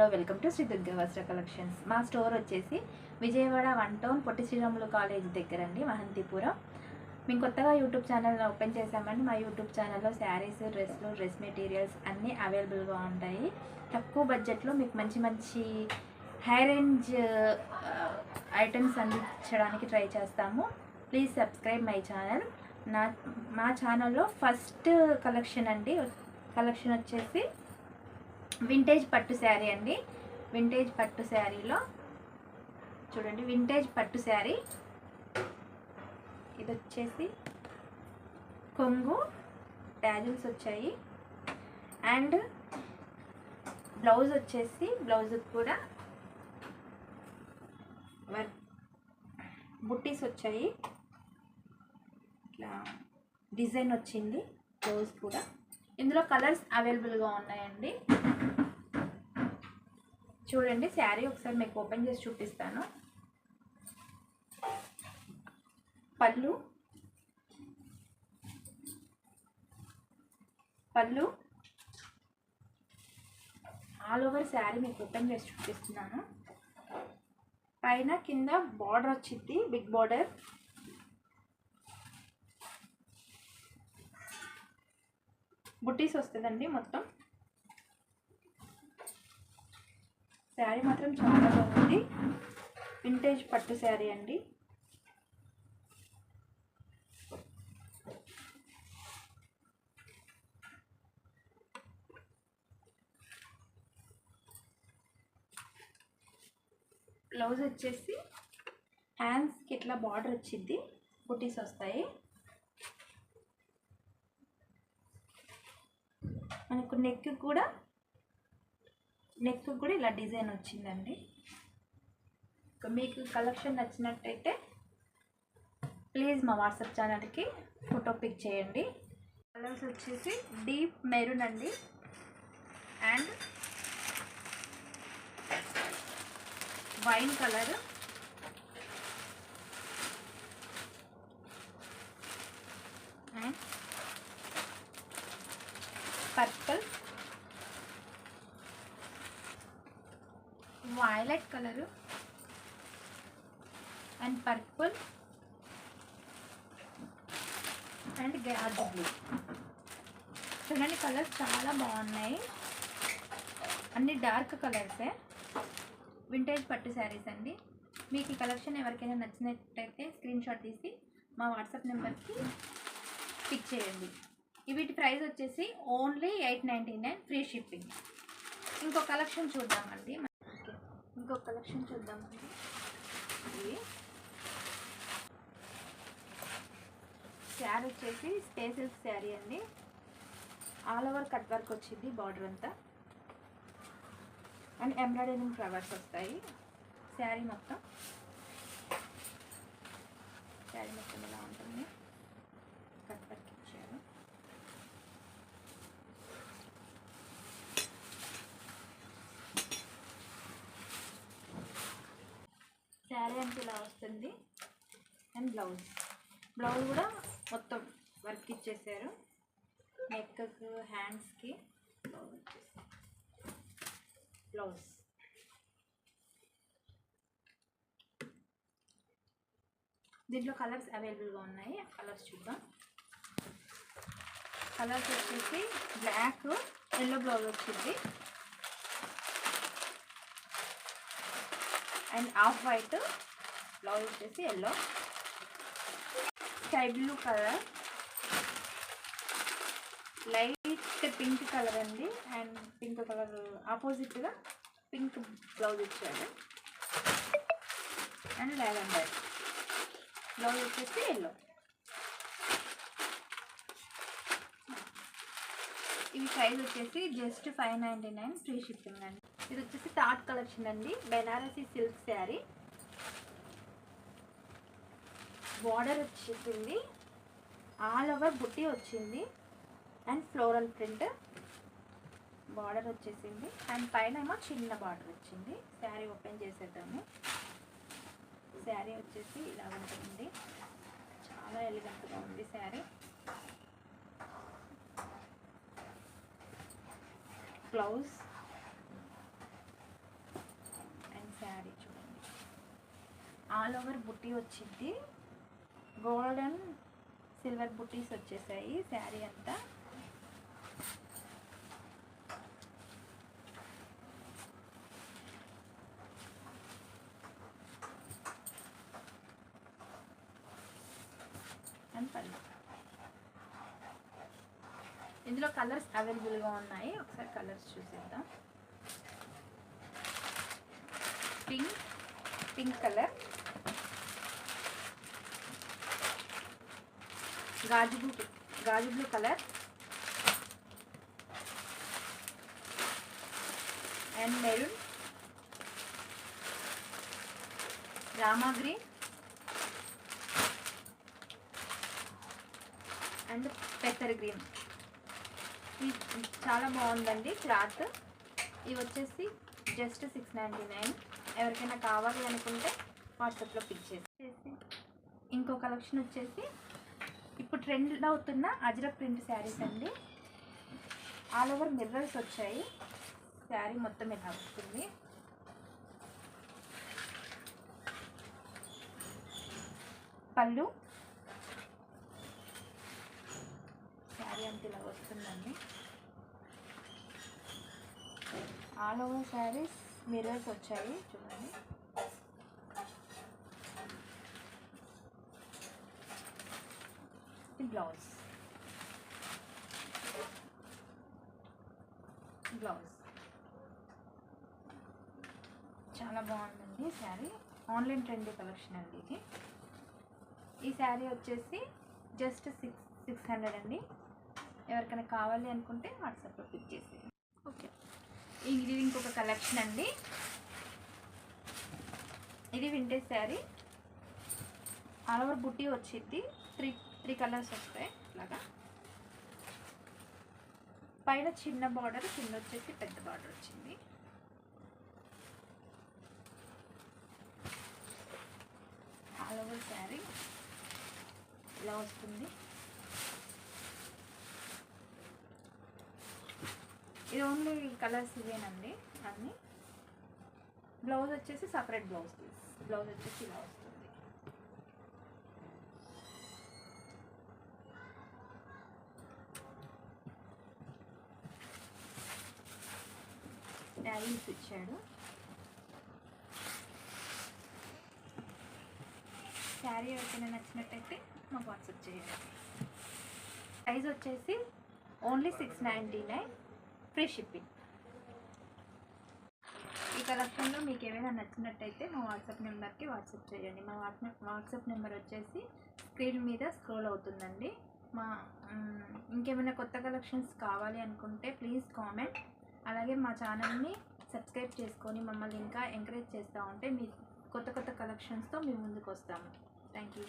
Hello welcome to Sri Durga Vastra collections. మా store వచ్చేసి Vijayawada 1 town Potti Sriramulu college దగ్గర అండి, మహంతిపురం. మేము కొత్తగా యూట్యూబ్ ఛానల్ ఓపెన్ చేసామండి. మా యూట్యూబ్ ఛానల్లో శారీస్, డ్రెస్లు, డ్రెస్ మెటీరియల్స్ అన్నీ అవైలబుల్గా ఉంటాయి. తక్కువ బడ్జెట్లో మీకు మంచి మంచి హై రేంజ్ ఐటమ్స్ అందించడానికి ట్రై చేస్తాము. Please subscribe my channel. మా ఛానల్లో ఫస్ట్ కలెక్షన్ వచ్చేసి వింటేజ్ పట్టు శారీ అండి. వింటేజ్ పట్టు శారీలో చూడండి, వింటేజ్ పట్టు శారీ. ఇది వచ్చేసి కొంగు ట్యాజిల్స్ వచ్చాయి అండ్ బ్లౌజ్ వచ్చేసి బ్లౌజ్ కూడా బుట్టీస్ వచ్చాయి. ఇట్లా డిజైన్ వచ్చింది బ్లౌజ్ కూడా. ఇందులో కలర్స్ అవైలబుల్గా ఉన్నాయండి. చూడండి శారీ ఒకసారి మీకు ఓపెన్ చేసి చూపిస్తాను. పళ్ళు ఆల్ ఓవర్ శారీ మీకు ఓపెన్ చేసి చూపిస్తున్నాను. పైన కింద బార్డర్ వచ్చింది, బిగ్ బార్డర్. బుట్టీస్ వస్తుందండి మొత్తం. శారీ మాత్రం చాలా బాగుంది. వింటేజ్ పట్టు శారీ అండి. బ్లౌజ్ వచ్చేసి హ్యాండ్స్కి ఇట్లా బార్డర్ వచ్చింది, బుట్టీస్ వస్తాయి. మనకు నెక్ కూడా ఇలా డిజైన్ వచ్చిందండి. మీకు కలెక్షన్ నచ్చినట్టయితే ప్లీజ్ మా వాట్సాప్ ఛానల్కి ఫోటో పిక్ చేయండి. కలర్స్ వచ్చేసి డీప్ మెరూన్ అండి and wine colour and purple, violet colour and purple and gas blue. చూడండి కలర్స్ చాలా బాగున్నాయి, అన్ని డార్క్ కలర్సే. వింటేజ్ పట్టు శారీస్ అండి. మీకు ఈ కలెక్షన్ ఎవరికైనా నచ్చినట్టయితే స్క్రీన్ షాట్ తీసి మా వాట్సాప్ నెంబర్కి పిక్ చేయండి. వీటి ప్రైస్ వచ్చేసి ఓన్లీ 899, ఫ్రీ షిప్పింగ్. ఇంకో కలెక్షన్ చూద్దామండి. ఇది శారీ వచ్చేసి స్పేసిల్ శారీ అండి. ఆల్ ఓవర్ కట్ వర్క్ వచ్చింది బార్డర్ అంతా అండ్ ఎంబ్రాయిడరింగ్ ఫ్లవర్స్ వస్తాయి. శారీ మొత్తం ఇలా ఉంటుంది. కట్ వర్క్ ఇచ్చారు. శారీ అంటే ఇలా వస్తుంది అండ్ బ్లౌజ్ కూడా మొత్తం వర్క్ ఇచ్చేసారు. నెక్కి, హ్యాండ్స్కి బ్లౌజ్. దీంట్లో కలర్స్ అవైలబుల్గా ఉన్నాయి. కలర్స్ చూద్దాం. కలర్స్ వచ్చేసి బ్లాక్, ఎల్లో బ్లౌజ్ వచ్చింది అండ్ ఆఫ్ వైట్ బ్లౌజ్ వచ్చేసి yellow, sky blue colour, light pink colour అండి అండ్ పింక్ కలర్ ఆపోజిట్గా పింక్ బ్లౌజ్ ఇచ్చాడు అండ్ లావెండర్ బ్లౌజ్ వచ్చేసి ఎల్లో. ఇవి ప్రైస్ వచ్చేసి జస్ట్ 599, ఫ్రీ షిప్పింగ్ అండి. ఇది వచ్చేసి థాట్ కలెక్షన్ అండి. బెనారసీ సిల్క్ శారీ. బార్డర్ వచ్చేసింది, ఆల్ ఓవర్ బుట్టి వచ్చింది అండ్ ఫ్లోరల్ ప్రింట్ బార్డర్ వచ్చేసింది అండ్ పైన ఏమో చిన్న బార్డర్ వచ్చింది. శారీ ఓపెన్ చేసేద్దాము. శారీ వచ్చేసి ఇలా ఉంటుంది. చాలా ఎలిగెంట్గా ఉంది శారీ. బ్లౌజ్ ఆల్ ఓవర్ బుట్టి వచ్చింది, గోల్డ్ అండ్ సిల్వర్ బుట్టీస్ వచ్చేసాయి శారీ అంతా. అండ్ పళ్ళు. ఇందులో కలర్స్ అవైలబుల్గా ఉన్నాయి, ఒకసారి కలర్స్ చూసేద్దాం. పింక్ కలర్, గాజు blue colour and maroon, Rama green and పెసర్ గ్రీన్. ఇది చాలా బాగుందండి క్లాత్. ఇవి వచ్చేసి జస్ట్ 699. ఎవరికైనా కావాలి అనుకుంటే వాట్సాప్లో పిక్ చేసి. ఇంకో కలెక్షన్ వచ్చేసి ఇప్పుడు ట్రెండ్ అవుతున్న అజ్రక్ ప్రింట్ శారీస్ అండి. ఆల్ ఓవర్ మిర్రర్స్ వచ్చాయి, శారీ మొత్తం ఇలా వస్తుంది. పళ్ళు, శారీ అంతా ఇలా వస్తుందండి. ఆల్ ఓవర్ శారీస్ మిర్రర్స్ వచ్చాయి చూడండి. బ్లౌజ్ చాలా బాగుందండి శారీ. ఆన్లైన్ ట్రెండ్ కలెక్షన్ అండి ఇది. ఈ శారీ వచ్చేసి జస్ట్ 600 అండి. ఎవరికైనా కావాలి అనుకుంటే వాట్సాప్లో పిక్ చేసి. ఓకే, ఇది ఇంకొక కలెక్షన్ అండి. ఇది వింటేజ్ శారీ, ఆల్ ఓవర్ బుట్టి వచ్చింది. త్రీ కలర్స్ వస్తాయి ఇలాగా. పైన చిన్న బార్డర్, కింద వచ్చేసి పెద్ద బార్డర్ వచ్చింది. ఆల్ ఓవర్ శారీ ఇలా వస్తుంది. ఇది ఓన్లీ కలర్స్ ఇవేనండి అన్నీ. బ్లౌజ్ వచ్చేసి సపరేట్ బ్లౌజ్ వచ్చేసి ఇలా వస్తుంది. ట్యాలీస్ ఇచ్చాడు. శారీ ఎవరికైనా నచ్చినట్టయితే మాకు వాట్సాప్ చేయండి. ప్రైస్ వచ్చేసి ఓన్లీ 699, ఫ్రీ షిప్పింగ్. ఈ కలెక్షన్లో మీకు ఏమైనా నచ్చినట్టయితే మా వాట్సాప్ నెంబర్కి వాట్సాప్ చేయండి. మా వాట్సాప్ నెంబర్ వచ్చేసి స్క్రీన్ మీద స్క్రోల్ అవుతుందండి. ఇంకేమైనా కొత్త కలెక్షన్స్ కావాలి అనుకుంటే ప్లీజ్ కామెంట్. అలాగే మా ఛానల్ని సబ్స్క్రైబ్ చేసుకొని మమ్మల్ని ఇంకా ఎంకరేజ్ చేస్తూ ఉంటే మీ కొత్త కలెక్షన్స్తో మేము ముందుకు వస్తాము. Thank you.